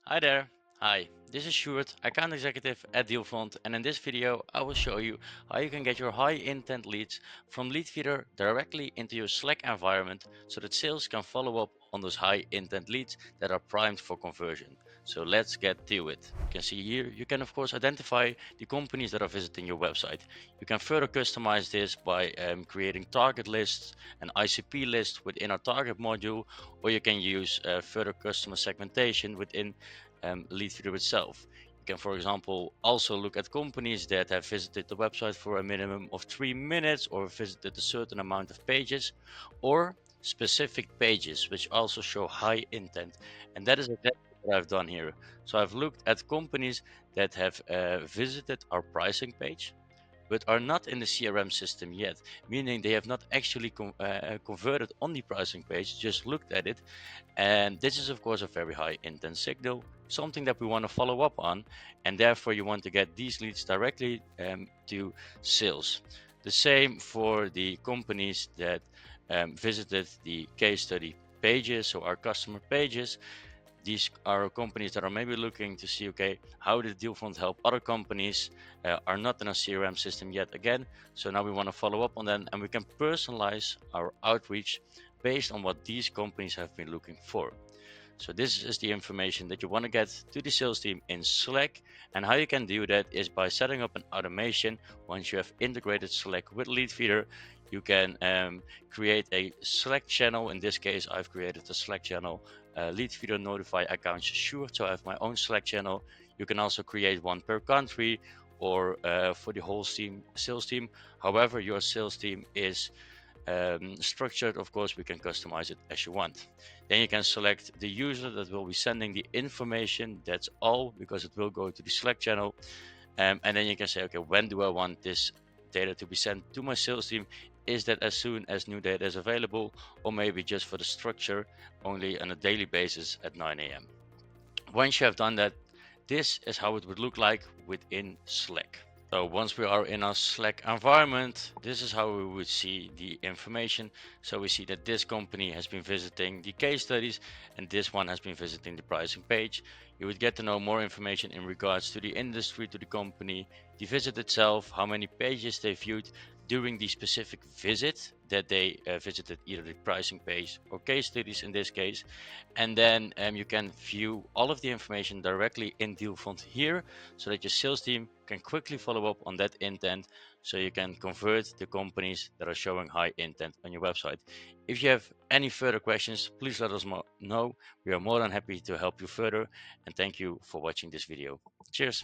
Hi there. Hi, this is Sjoerd, account executive at Dealfront, and in this video I will show you how you can get your high intent leads from Leadfeeder directly into your Slack environment so that sales can follow up on those high intent leads that are primed for conversion. So let's get to it. You can see here you can of course identify the companies that are visiting your website. You can further customize this by creating target lists and ICP lists within our target module, or you can use further customer segmentation within Leadfeeder itself. You can, for example, also look at companies that have visited the website for a minimum of 3 minutes or visited a certain amount of pages, or specific pages which also show high intent. And that is exactly what I've done here. So I've looked at companies that have visited our pricing page but are not in the CRM system yet, meaning they have not actually converted on the pricing page, just looked at it. And this is, of course, a very high intent signal, something that we want to follow up on. And therefore, you want to get these leads directly to sales. The same for the companies that visited the case study pages, so our customer pages. These are companies that are maybe looking to see, okay, how did Dealfront help other companies, are not in a CRM system yet again. So now we want to follow up on them and we can personalize our outreach based on what these companies have been looking for. So this is the information that you want to get to the sales team in Slack. And how you can do that is by setting up an automation. Once you have integrated Slack with Leadfeeder, you can create a Slack channel. In this case, I've created a Slack channel, Leadfeeder notify accounts assured. So I have my own Slack channel. You can also create one per country or for the whole sales team. However, your sales team is structured, of course, we can customize it as you want. Then you can select the user that will be sending the information. That's all, because it will go to the Slack channel. And then you can say, okay, when do I want this data to be sent to my sales team? Is that as soon as new data is available, or maybe just for the structure only on a daily basis at 9 a.m.? Once you have done that, this is how it would look like within Slack. So once we are in our Slack environment, this is how we would see the information. So we see that this company has been visiting the case studies and this one has been visiting the pricing page. You would get to know more information in regards to the industry, to the company, the visit itself, how many pages they viewed during the specific visit that they visited, either the pricing page or case studies in this case. And then you can view all of the information directly in Dealfront here, so that your sales team can quickly follow up on that intent, so you can convert the companies that are showing high intent on your website. If you have any further questions, please let us know. We are more than happy to help you further, and thank you for watching this video. Cheers.